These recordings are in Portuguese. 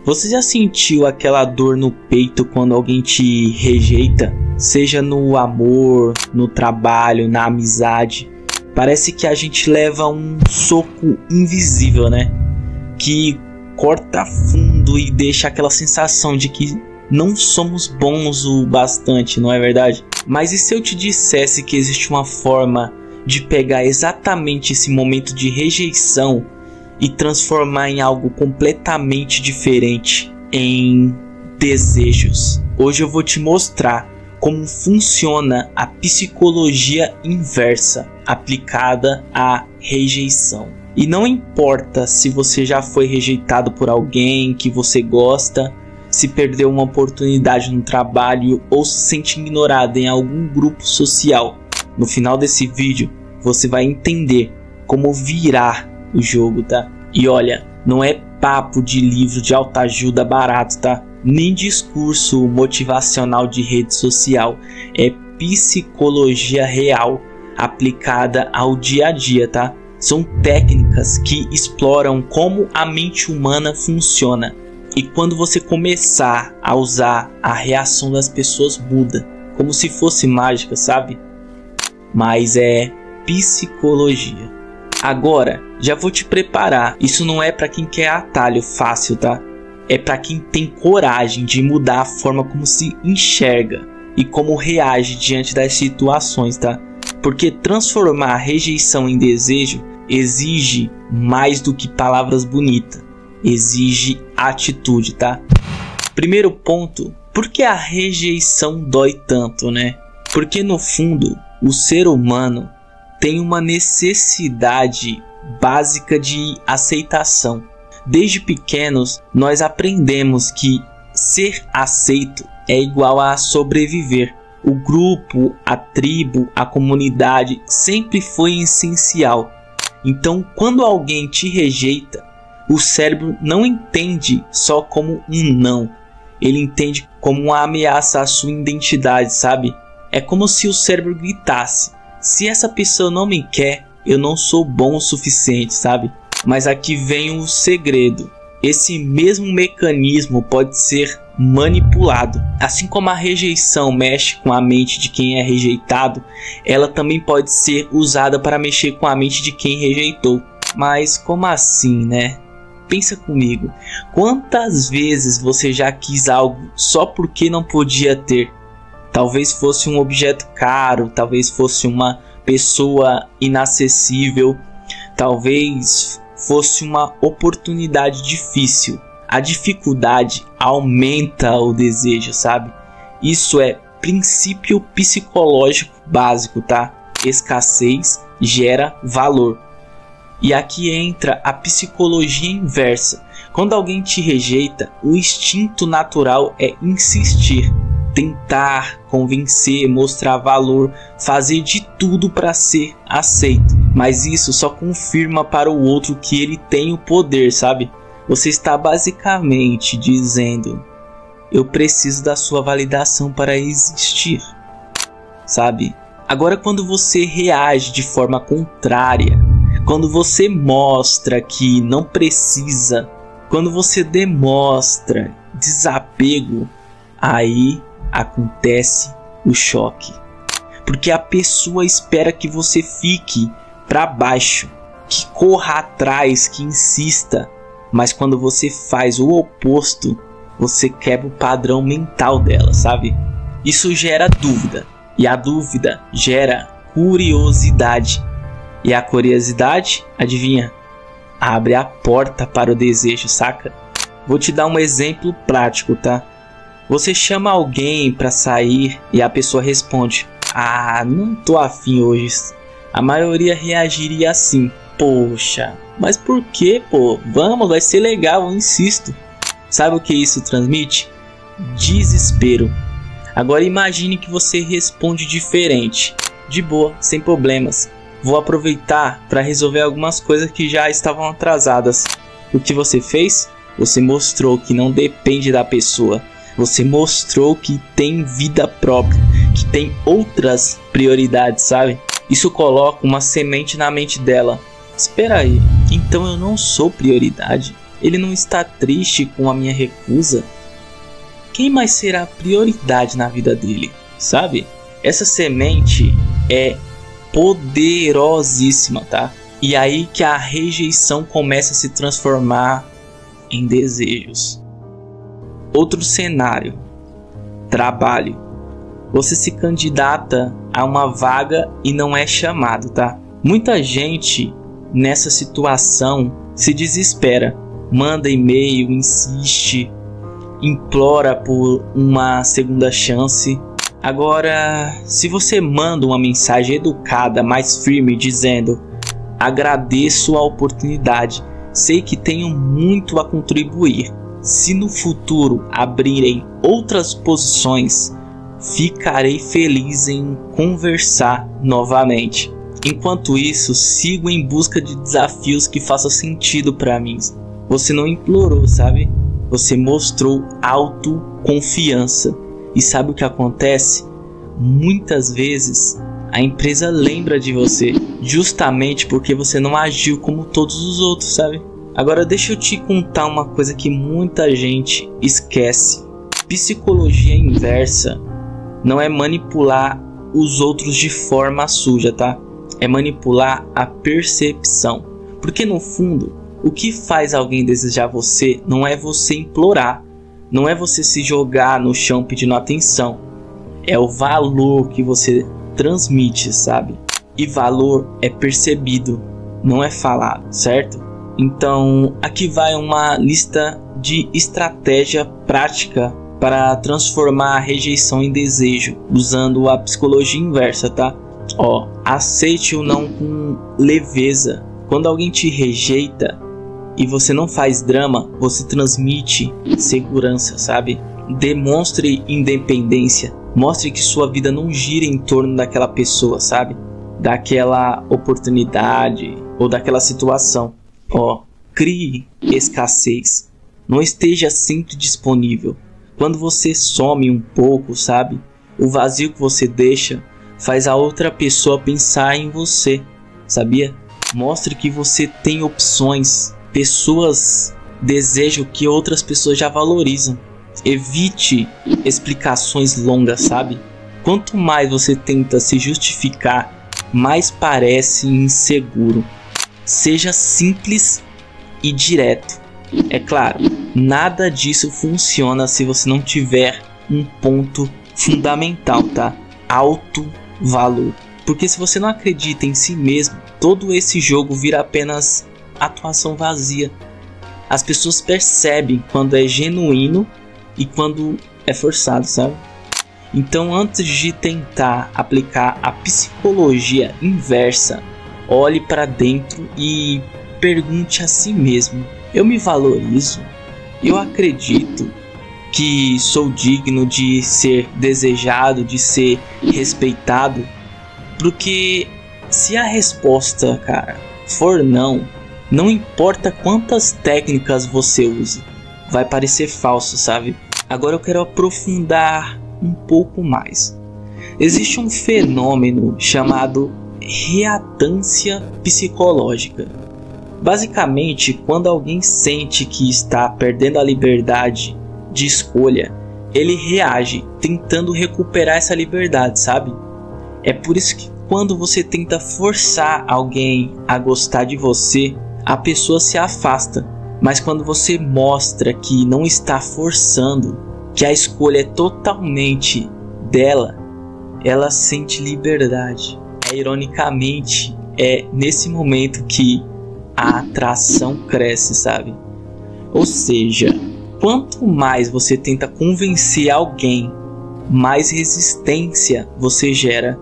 Você já sentiu aquela dor no peito quando alguém te rejeita? Seja no amor, no trabalho, na amizade. Parece que a gente leva um soco invisível, né? Que corta fundo e deixa aquela sensação de que não somos bons o bastante, não é verdade? Mas e se eu te dissesse que existe uma forma de pegar exatamente esse momento de rejeição e transformar em algo completamente diferente, em desejos? Hoje eu vou te mostrar como funciona a psicologia inversa aplicada à rejeição. E não importa se você já foi rejeitado por alguém que você gosta, se perdeu uma oportunidade no trabalho ou se sente ignorado em algum grupo social. No final desse vídeo você vai entender como virar o jogo, tá? E olha, não é papo de livro de autoajuda barato, tá? Nem discurso motivacional de rede social. É psicologia real aplicada ao dia a dia, tá? São técnicas que exploram como a mente humana funciona. E quando você começar a usar, a reação das pessoas muda. Como se fosse mágica, sabe? Mas é psicologia. Agora, já vou te preparar. Isso não é para quem quer atalho fácil, tá? É para quem tem coragem de mudar a forma como se enxerga e como reage diante das situações, tá? Porque transformar a rejeição em desejo exige mais do que palavras bonitas. Exige atitude, tá? Primeiro ponto, por que a rejeição dói tanto, né? Porque no fundo, o ser humano tem uma necessidade básica de aceitação. Desde pequenos, nós aprendemos que ser aceito é igual a sobreviver. O grupo, a tribo, a comunidade sempre foi essencial. Então, quando alguém te rejeita, o cérebro não entende só como um não. Ele entende como uma ameaça à sua identidade, sabe? É como se o cérebro gritasse: se essa pessoa não me quer, eu não sou bom o suficiente, sabe? Mas aqui vem o segredo. Esse mesmo mecanismo pode ser manipulado. Assim como a rejeição mexe com a mente de quem é rejeitado, ela também pode ser usada para mexer com a mente de quem rejeitou. Mas como assim, né? Pensa comigo. Quantas vezes você já quis algo só porque não podia ter? Talvez fosse um objeto caro, talvez fosse uma pessoa inacessível, talvez fosse uma oportunidade difícil. A dificuldade aumenta o desejo, sabe? Isso é princípio psicológico básico, tá? Escassez gera valor. E aqui entra a psicologia inversa. Quando alguém te rejeita, o instinto natural é insistir, tentar, convencer, mostrar valor, fazer de tudo para ser aceito. Mas isso só confirma para o outro que ele tem o poder, sabe? Você está basicamente dizendo: eu preciso da sua validação para existir, sabe? Agora, quando você reage de forma contrária, quando você mostra que não precisa, quando você demonstra desapego, aí acontece o choque. Porque a pessoa espera que você fique para baixo, que corra atrás, que insista. Mas quando você faz o oposto, você quebra o padrão mental dela, sabe? Isso gera dúvida. E a dúvida gera curiosidade. E a curiosidade, adivinha? Abre a porta para o desejo, saca? Vou te dar um exemplo prático, tá? Você chama alguém para sair e a pessoa responde: ah, não tô afim hoje. A maioria reagiria assim: poxa, mas por que, pô? Vamos, vai ser legal, eu insisto. Sabe o que isso transmite? Desespero. Agora imagine que você responde diferente. De boa, sem problemas. Vou aproveitar para resolver algumas coisas que já estavam atrasadas. O que você fez? Você mostrou que não depende da pessoa. Você mostrou que tem vida própria, que tem outras prioridades, sabe? Isso coloca uma semente na mente dela. Espera aí, então eu não sou prioridade? ele não está triste com a minha recusa, quem mais será a prioridade na vida dele, sabe? Essa semente é poderosíssima, tá? E aí que a rejeição começa a se transformar em desejos. Outro cenário: trabalho. Você se candidata a uma vaga e não é chamado, tá? Muita gente nessa situação se desespera, manda e-mail, insiste, implora por uma segunda chance. Agora, se você manda uma mensagem educada, mais firme, dizendo: agradeço a oportunidade, sei que tenho muito a contribuir, se no futuro abrirem outras posições, ficarei feliz em conversar novamente. Enquanto isso, sigo em busca de desafios que façam sentido para mim. Você não implorou, sabe? Você mostrou autoconfiança. E sabe o que acontece? Muitas vezes a empresa lembra de você justamente porque você não agiu como todos os outros, sabe? Agora deixa eu te contar uma coisa que muita gente esquece. Psicologia inversa não é manipular os outros de forma suja, tá? É manipular a percepção. Porque no fundo, o que faz alguém desejar você não é você implorar, não é você se jogar no chão pedindo atenção. É o valor que você transmite, sabe? E valor é percebido, não é falado, certo? Então, aqui vai uma lista de estratégia prática para transformar a rejeição em desejo, usando a psicologia inversa, tá? Aceite o não com leveza. Quando alguém te rejeita e você não faz drama, você transmite segurança, sabe? Demonstre independência. Mostre que sua vida não gira em torno daquela pessoa, sabe? Daquela oportunidade ou daquela situação. Crie escassez. Não esteja sempre disponível. Quando você some um pouco, sabe? O vazio que você deixa faz a outra pessoa pensar em você, sabia? Mostre que você tem opções. Pessoas desejam que outras pessoas já valorizam. Evite explicações longas, sabe? Quanto mais você tenta se justificar, mais parece inseguro. Seja simples e direto. É claro, nada disso funciona se você não tiver um ponto fundamental, tá? Alto valor. Porque se você não acredita em si mesmo, todo esse jogo vira apenas atuação vazia. As pessoas percebem quando é genuíno e quando é forçado, sabe? Então, antes de tentar aplicar a psicologia inversa, olhe para dentro e pergunte a si mesmo: eu me valorizo? Eu acredito que sou digno de ser desejado, de ser respeitado? Porque se a resposta, cara, for não, não importa quantas técnicas você use, vai parecer falso, sabe? Agora eu quero aprofundar um pouco mais. Existe um fenômeno chamado reatância psicológica. Basicamente, quando alguém sente que está perdendo a liberdade de escolha, ele reage tentando recuperar essa liberdade, sabe? É por isso que quando você tenta forçar alguém a gostar de você, a pessoa se afasta. Mas quando você mostra que não está forçando, que a escolha é totalmente dela, ela sente liberdade. Ironicamente, é nesse momento que a atração cresce, sabe? Ou seja, quanto mais você tenta convencer alguém, mais resistência você gera.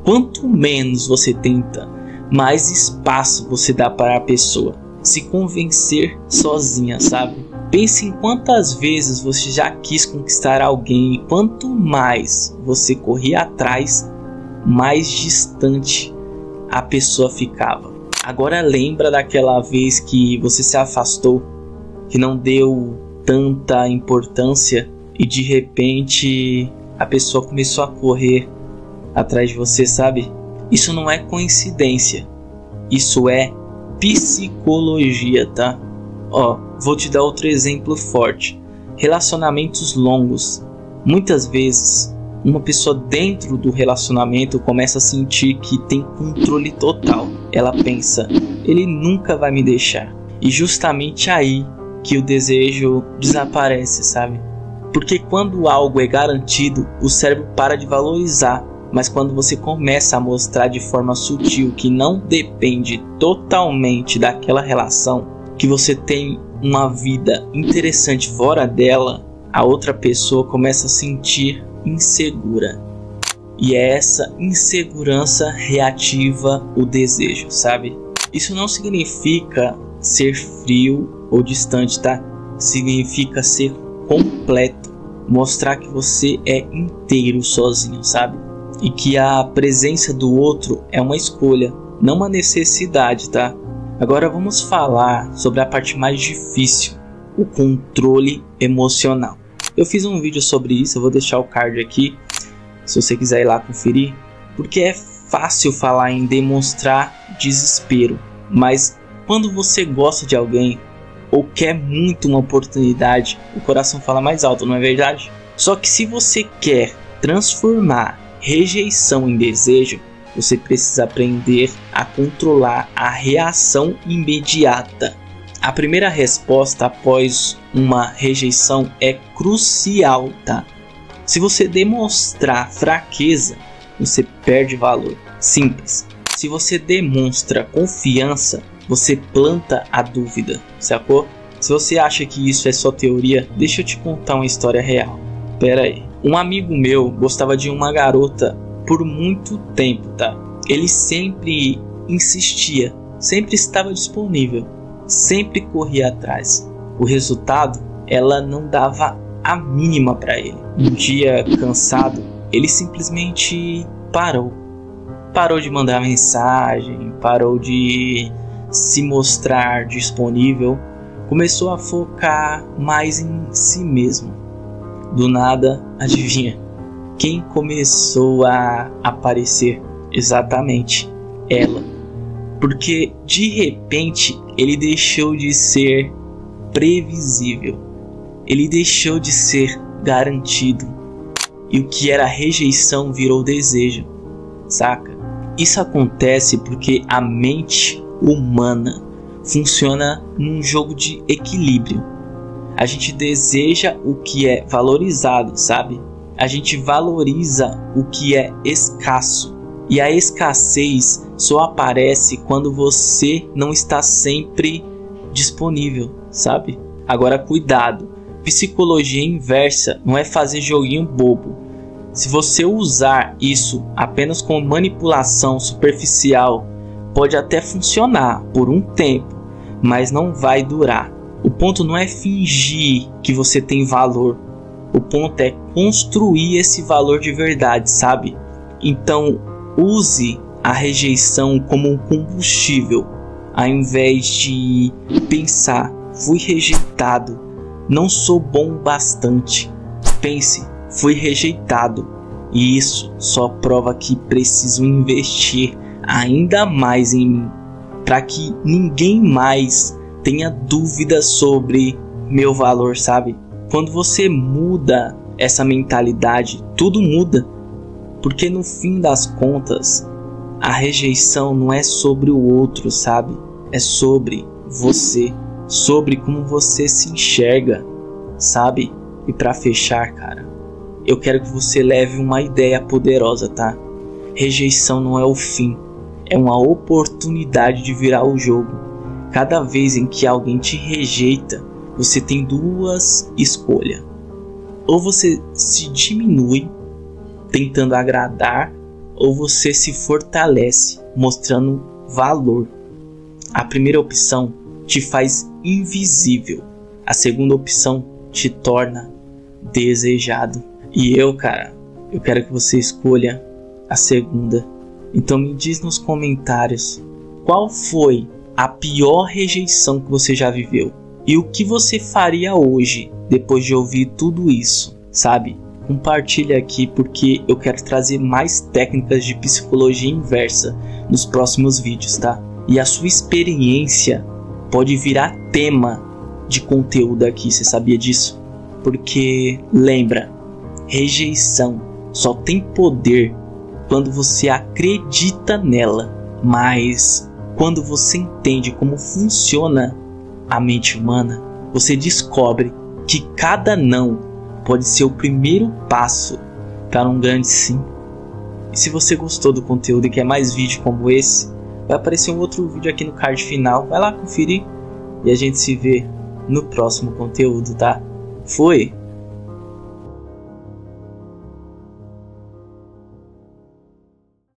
Quanto menos você tenta, mais espaço você dá para a pessoa se convencer sozinha, sabe? Pense em quantas vezes você já quis conquistar alguém e quanto mais você corria atrás, mais distante a pessoa ficava. Agora lembra daquela vez que você se afastou, que não deu tanta importância e de repente a pessoa começou a correr atrás de você, sabe? Isso não é coincidência, isso é psicologia, tá? vou te dar outro exemplo forte. Relacionamentos longos. Muitas vezes, uma pessoa dentro do relacionamento começa a sentir que tem controle total. Ela pensa, ele nunca vai me deixar. E justamente aí que o desejo desaparece, sabe? Porque quando algo é garantido, o cérebro para de valorizar. Mas quando você começa a mostrar de forma sutil que não depende totalmente daquela relação, que você tem uma vida interessante fora dela, a outra pessoa começa a sentir insegura. E é essa insegurança reativa o desejo, sabe? Isso não significa ser frio ou distante, tá? Significa ser completo. Mostrar que você é inteiro sozinho, sabe? E que a presença do outro é uma escolha, não uma necessidade, tá? Agora vamos falar sobre a parte mais difícil, o controle emocional. Eu fiz um vídeo sobre isso, eu vou deixar o card aqui, se você quiser ir lá conferir. Porque é fácil falar em demonstrar desespero, mas quando você gosta de alguém ou quer muito uma oportunidade, o coração fala mais alto, não é verdade? Só que se você quer transformar rejeição em desejo, você precisa aprender a controlar a reação imediata. A primeira resposta após uma rejeição é crucial, tá? Se você demonstrar fraqueza, você perde valor. Simples. Se você demonstra confiança, você planta a dúvida, sacou? Se você acha que isso é só teoria, deixa eu te contar uma história real. Pera aí. Um amigo meu gostava de uma garota por muito tempo, tá? Ele sempre insistia, sempre estava disponível, sempre corria atrás. O resultado, ela não dava a mínima para ele. Um dia cansado, ele simplesmente parou. Parou de mandar mensagem, parou de se mostrar disponível, começou a focar mais em si mesmo. Do nada, adivinha? Quem começou a aparecer? Exatamente, ela. Porque de repente ele deixou de ser previsível. Ele deixou de ser garantido. E o que era rejeição virou desejo, saca? Isso acontece porque a mente humana funciona num jogo de equilíbrio. A gente deseja o que é valorizado, sabe? A gente valoriza o que é escasso. E a escassez só aparece quando você não está sempre disponível, sabe? Agora cuidado, psicologia inversa não é fazer joguinho bobo. Se você usar isso apenas com manipulação superficial, pode até funcionar por um tempo, mas não vai durar. O ponto não é fingir que você tem valor. O ponto é construir esse valor de verdade, sabe? Então, use a rejeição como um combustível, ao invés de pensar, fui rejeitado, não sou bom o bastante. Pense, fui rejeitado. E isso só prova que preciso investir ainda mais em mim, para que ninguém mais tenha dúvida sobre meu valor, sabe? Quando você muda essa mentalidade, tudo muda. Porque no fim das contas, a rejeição não é sobre o outro, sabe? É sobre você, sobre como você se enxerga, sabe? E para fechar, cara, eu quero que você leve uma ideia poderosa, tá? Rejeição não é o fim, é uma oportunidade de virar o jogo. Cada vez em que alguém te rejeita, você tem duas escolhas. Ou você se diminui tentando agradar, ou você se fortalece mostrando valor. A primeira opção te faz invisível. A segunda opção te torna desejado. E eu quero que você escolha a segunda. Então me diz nos comentários qual foi a pior rejeição que você já viveu. E o que você faria hoje depois de ouvir tudo isso, sabe? Compartilha aqui porque eu quero trazer mais técnicas de psicologia inversa nos próximos vídeos, tá? E a sua experiência pode virar tema de conteúdo aqui, você sabia disso? Porque lembra, rejeição só tem poder quando você acredita nela, mas quando você entende como funciona a mente humana, você descobre que cada não pode ser o primeiro passo para um grande sim. E se você gostou do conteúdo e quer mais vídeos como esse, vai aparecer um outro vídeo aqui no card final. Vai lá conferir e a gente se vê no próximo conteúdo, tá? Foi!